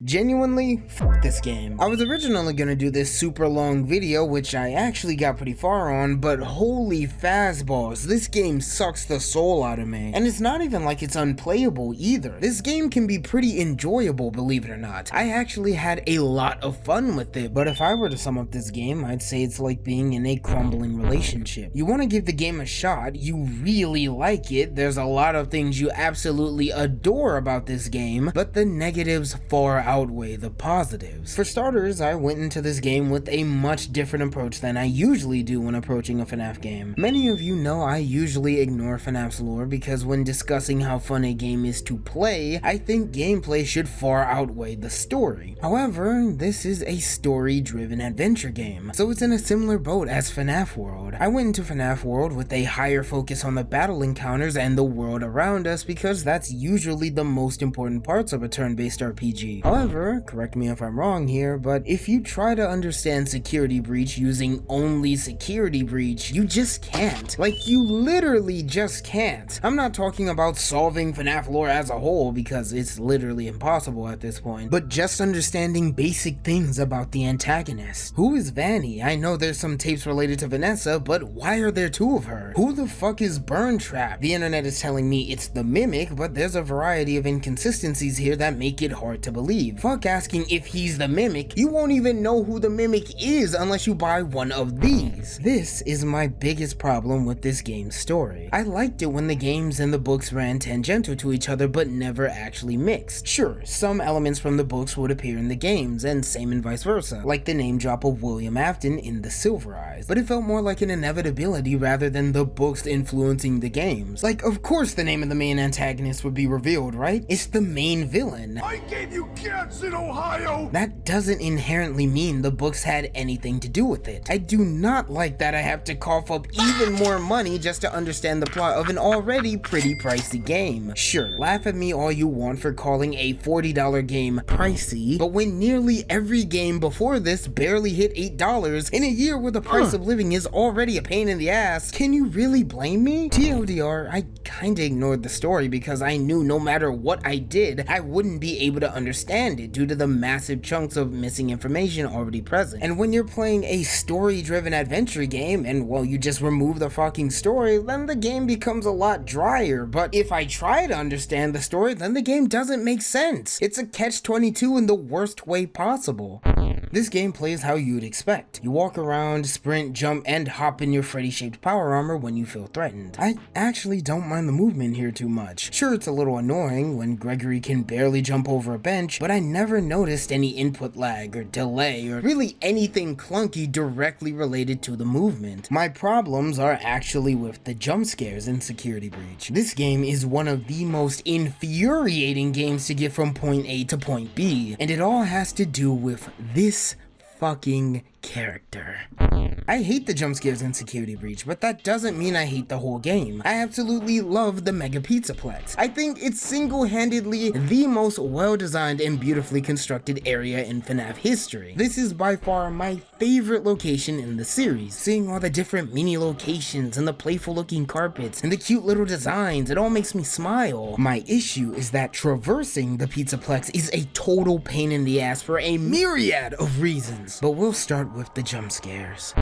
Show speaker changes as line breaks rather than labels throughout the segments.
Genuinely, fuck this game. I was originally gonna do this super long video, which I actually got pretty far on, but holy fastballs, this game sucks the soul out of me. And it's not even like it's unplayable either. This game can be pretty enjoyable, believe it or not. I actually had a lot of fun with it, but if I were to sum up this game, I'd say it's like being in a crumbling relationship. You want to give the game a shot, you really like it, there's a lot of things you absolutely adore about this game, but the negatives far outweigh the positives. For starters, I went into this game with a much different approach than I usually do when approaching a FNAF game. Many of you know I usually ignore FNAF's lore because when discussing how fun a game is to play, I think gameplay should far outweigh the story. However, this is a story-driven adventure game, so it's in a similar boat as FNAF World. I went into FNAF World with a higher focus on the battle encounters and the world around us because that's usually the most important parts of a turn-based RPG. However, correct me if I'm wrong here, but if you try to understand Security Breach using only Security Breach, you just can't. Like, you literally just can't. I'm not talking about solving FNAF lore as a whole because it's literally impossible at this point, but just understanding basic things about the antagonist. Who is Vanny? I know there's some tapes related to Vanessa, but why are there two of her? Who the fuck is Burn Trap? The internet is telling me it's the Mimic, but there's a variety of inconsistencies here that make it hard to believe. Fuck asking if he's the Mimic, you won't even know who the Mimic is unless you buy one of these. This is my biggest problem with this game's story. I liked it when the games and the books ran tangential to each other but never actually mixed. Sure, some elements from the books would appear in the games, and same and vice versa, like the name drop of William Afton in the Silver Eyes, but it felt more like an inevitability rather than the books influencing the games. Like, of course the name of the main antagonist would be revealed, right? It's the main villain.
I gave you cats in Ohio!
That doesn't inherently mean the books had anything to do with it. I do not like that I have to cough up even more money just to understand the plot of an already pretty pricey game. Sure, laugh at me all you want for calling a $40 game pricey, but when nearly every game before this barely hit $8 in a year where the price of living is already a pain in the ass, can you really blame me? TLDR, I kinda ignored the story because I knew no matter what I did, I wouldn't be able to understand it due to the massive chunks of missing information already present. And when you're playing a story-driven adventure game and, well, you just remove the fucking story, then the game becomes a lot drier. But if I try to understand the story, then the game doesn't make sense. It's a catch-22 in the worst way possible. This game plays how you'd expect. You walk around, sprint, jump, and hop in your Freddy-shaped power armor when you feel threatened. I actually don't mind the movement here too much. Sure, it's a little annoying when Gregory can barely jump over a bench, but I never noticed any input lag or delay or really anything clunky directly related to the movement. My problems are actually with the jump scares in Security Breach. This game is one of the most infuriating games to get from point A to point B, and it all has to do with this fucking character. I hate the jump scares in Security Breach, but that doesn't mean I hate the whole game. I absolutely love the Mega Pizzaplex. I think it's single-handedly the most well-designed and beautifully constructed area in FNAF history. This is by far my favorite location in the series. Seeing all the different mini locations and the playful looking carpets and the cute little designs, it all makes me smile. My issue is that traversing the Pizzaplex is a total pain in the ass for a myriad of reasons, but we'll start with the jump scares.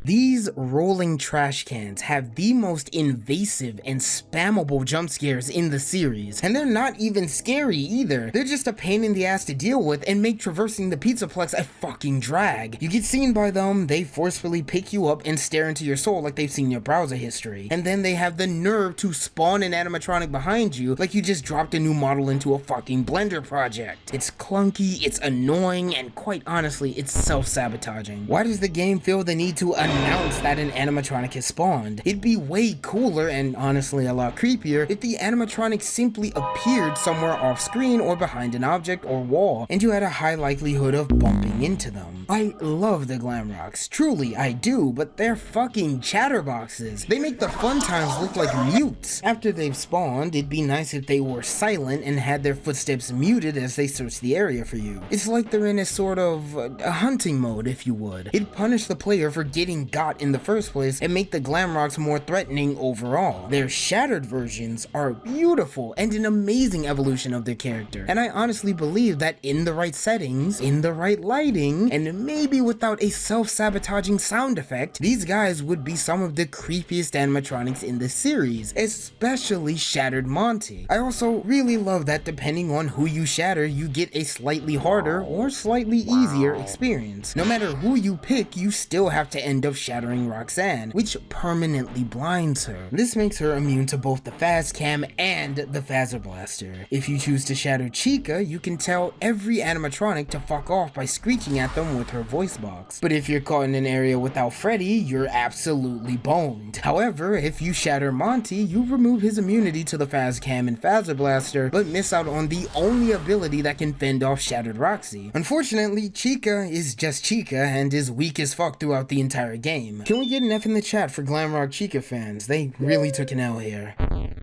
These rolling trash cans have the most invasive and spammable jump scares in the series, and they're not even scary either. They're just a pain in the ass to deal with and make traversing the Pizzaplex a fucking drag. You get seen by them, they forcefully pick you up and stare into your soul like they've seen your browser history, and then they have the nerve to spawn an animatronic behind you like you just dropped a new model into a fucking Blender project. It's clunky, it's annoying, and quite honestly, it's self-sabotaging. Why does the game feel the need to announce that an animatronic has spawned? It'd be way cooler and honestly a lot creepier if the animatronic simply appeared somewhere off screen or behind an object or wall and you had a high likelihood of bumping into them. I love the glam rocks, truly I do, but they're fucking chatterboxes. They make the fun times look like mutes. After they've spawned, it'd be nice if they were silent and had their footsteps muted as they search the area for you. It's like they're in a sort of a hunting mode, if you would. It'd punish the player for getting game got in the first place and make the Glamrocks more threatening overall. Their shattered versions are beautiful and an amazing evolution of their character, and I honestly believe that in the right settings, in the right lighting, and maybe without a self-sabotaging sound effect, these guys would be some of the creepiest animatronics in the series, especially Shattered Monty. I also really love that depending on who you shatter, you get a slightly harder or slightly easier experience. No matter who you pick, you still have to end up shattering Roxanne, which permanently blinds her. This makes her immune to both the Phaz Cam and the Phaser Blaster. If you choose to shatter Chica, you can tell every animatronic to fuck off by screeching at them with her voice box. But if you're caught in an area without Freddy, you're absolutely boned. However, if you shatter Monty, you remove his immunity to the Phaz Cam and Phaser Blaster, but miss out on the only ability that can fend off Shattered Roxy. Unfortunately, Chica is just Chica and is weak as fuck throughout the entire game. Can we get an F in the chat for Glamrock Chica fans? They really took an L here.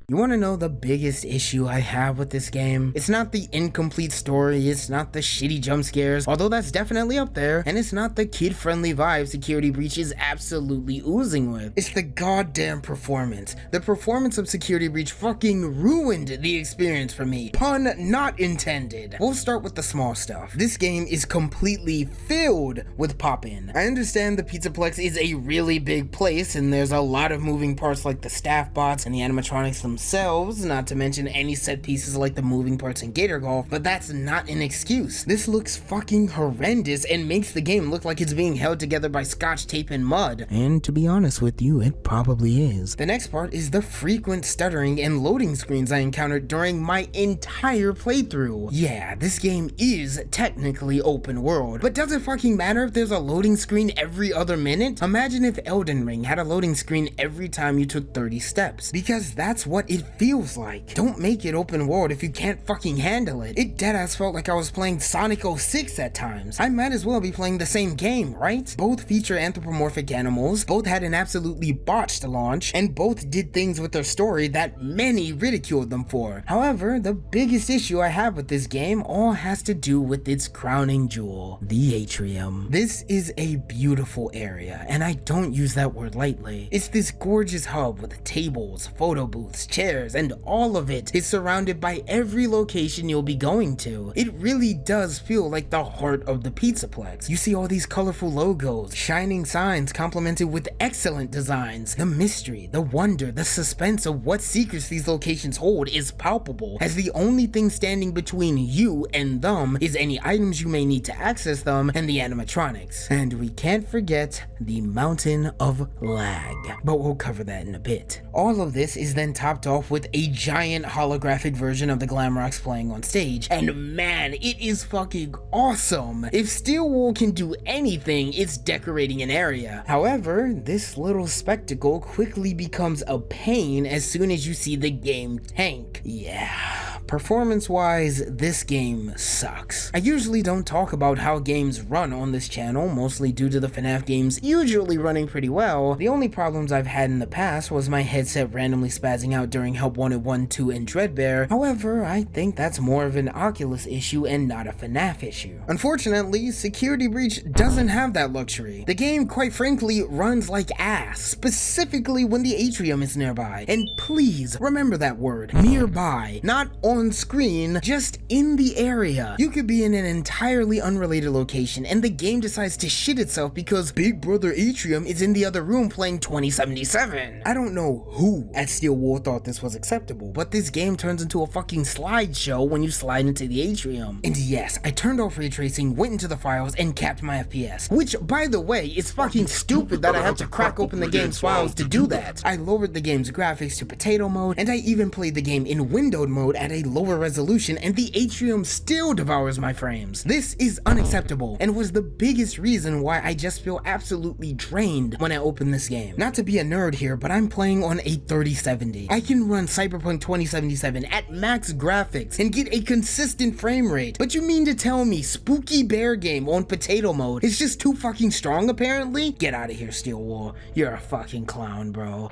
You wanna know the biggest issue I have with this game? It's not the incomplete story, it's not the shitty jump scares, although that's definitely up there, and it's not the kid-friendly vibe Security Breach is absolutely oozing with. It's the goddamn performance. The performance of Security Breach fucking ruined the experience for me. Pun not intended. We'll start with the small stuff. This game is completely filled with pop-in. I understand the Pizzaplex is a really big place, and there's a lot of moving parts like the staff bots and the animatronics themselves, not to mention any set pieces like the moving parts in Gator Golf, but that's not an excuse. This looks fucking horrendous and makes the game look like it's being held together by scotch tape and mud. And to be honest with you, it probably is. The next part is the frequent stuttering and loading screens I encountered during my entire playthrough. Yeah, this game is technically open world, but does it fucking matter if there's a loading screen every other minute? Imagine if Elden Ring had a loading screen every time you took 30 steps, because that's what it feels like. Don't make it open world if you can't fucking handle it. It deadass felt like I was playing Sonic 06 at times. I might as well be playing the same game, right? Both feature anthropomorphic animals, both had an absolutely botched launch, and both did things with their story that many ridiculed them for. However, the biggest issue I have with this game all has to do with its crowning jewel, the atrium. This is a beautiful area, and I don't use that word lightly. It's this gorgeous hub with tables, photo booths, chairs, and all of it is surrounded by every location you'll be going to. It really does feel like the heart of the Pizzaplex. You see all these colorful logos, shining signs complemented with excellent designs. The mystery, the wonder, the suspense of what secrets these locations hold is palpable, as the only thing standing between you and them is any items you may need to access them and the animatronics. And we can't forget the mountain of lag, but we'll cover that in a bit. All of this is then topped off with a giant holographic version of the Glamrocks playing on stage, and man, it is fucking awesome. If Steel Wool can do anything, it's decorating an area. However, this little spectacle quickly becomes a pain as soon as you see the game tank. Yeah. Performance-wise, this game sucks. I usually don't talk about how games run on this channel, mostly due to the FNAF games usually running pretty well. The only problems I've had in the past was my headset randomly spazzing out during Help Wanted 1, 2, and Dreadbear. However, I think that's more of an Oculus issue and not a FNAF issue. Unfortunately, Security Breach doesn't have that luxury. The game, quite frankly, runs like ass, specifically when the atrium is nearby. And please remember that word, nearby, not on screen, just in the area. You could be in an entirely unrelated location and the game decides to shit itself because Big Brother Atrium is in the other room playing 2077. I don't know who at Steel Wool thought this was acceptable, but this game turns into a fucking slideshow when you slide into the atrium. And yes, I turned off ray tracing, went into the files, and capped my FPS, which, by the way, is fucking stupid that I had to crack open the game's files to do that. I lowered the game's graphics to potato mode, and I even played the game in windowed mode at a lower resolution, and the atrium still devours my frames. This is unacceptable, and was the biggest reason why I just feel absolutely drained when I open this game. Not to be a nerd here, but I'm playing on a 3070. I can run Cyberpunk 2077 at max graphics and get a consistent frame rate, but you mean to tell me Spooky Bear Game on potato mode is just too fucking strong apparently? Get out of here, Steel Wool. You're a fucking clown, bro.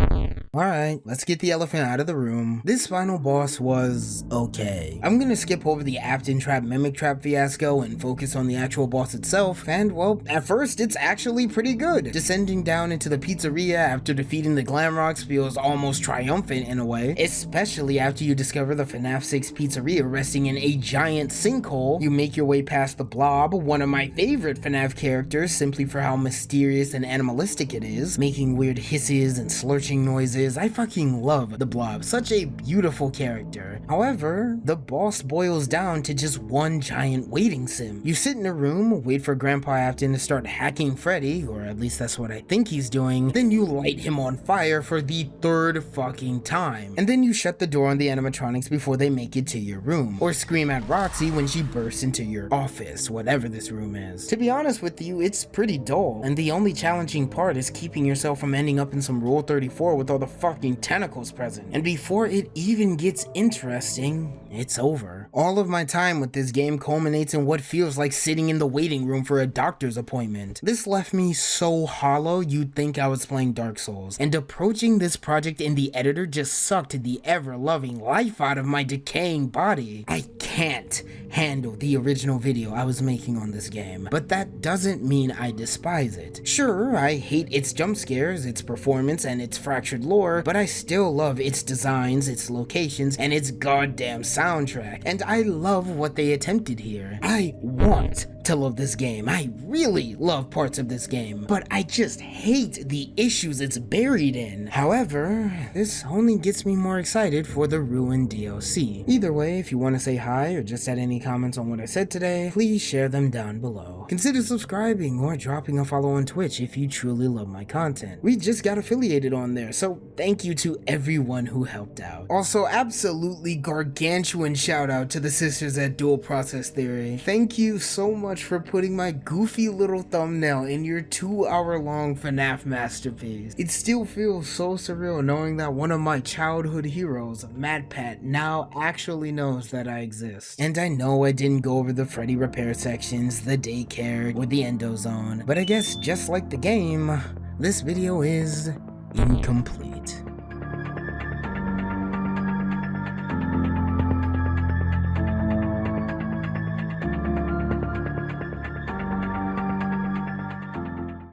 Alright, let's get the elephant out of the room. This final boss was okay. I'm gonna skip over the Apton Trap Mimic Trap fiasco and focus on the actual boss itself, and well, at first it's actually pretty good. Descending down into the pizzeria after defeating the Glamrocks feels almost triumphant in a way, especially after you discover the FNAF 6 pizzeria resting in a giant sinkhole. You make your way past the Blob, one of my favorite FNAF characters simply for how mysterious and animalistic it is, making weird hisses and slurching noises. I fucking love the Blob, such a beautiful character. However, the boss boils down to just one giant waiting sim. You sit in a room, wait for Grandpa Apton to start hacking Freddy, or at least that's what I think he's doing, then you light him on fire for the third fucking time. And then you shut the door on the animatronics before they make it to your room, or scream at Roxy when she bursts into your office, whatever this room is. To be honest with you, it's pretty dull, and the only challenging part is keeping yourself from ending up in some Rule 34 with all the fucking tentacles present. And before it even gets interesting, it's over. All of my time with this game culminates in what feels like sitting in the waiting room for a doctor's appointment. This left me so hollow you'd think I was playing Dark Souls, and approaching this project in the editor just sucked the ever-loving life out of my decaying body. I can't handle the original video I was making on this game, but that doesn't mean I despise it. Sure, I hate its jump scares, its performance, and its fractured lore, but I still love its designs, its locations, and its goddamn soundtrack, and I love what they attempted here. I want to love this game. I really love parts of this game, but I just hate the issues it's buried in. However, this only gets me more excited for the Ruin DLC. Either way, if you want to say hi or just add any comments on what I said today, please share them down below. Consider subscribing or dropping a follow on Twitch if you truly love my content. We just got affiliated on there, so thank you to everyone who helped out. Also, absolutely gargantuan shout out to the sisters at Dual Process Theory. Thank you so much for putting my goofy little thumbnail in your 2-hour-long FNAF masterpiece. It still feels so surreal knowing that one of my childhood heroes, MadPat, now actually knows that I exist. And I know I didn't go over the Freddy repair sections, the daycare, or the endo zone, but I guess just like the game, this video is incomplete.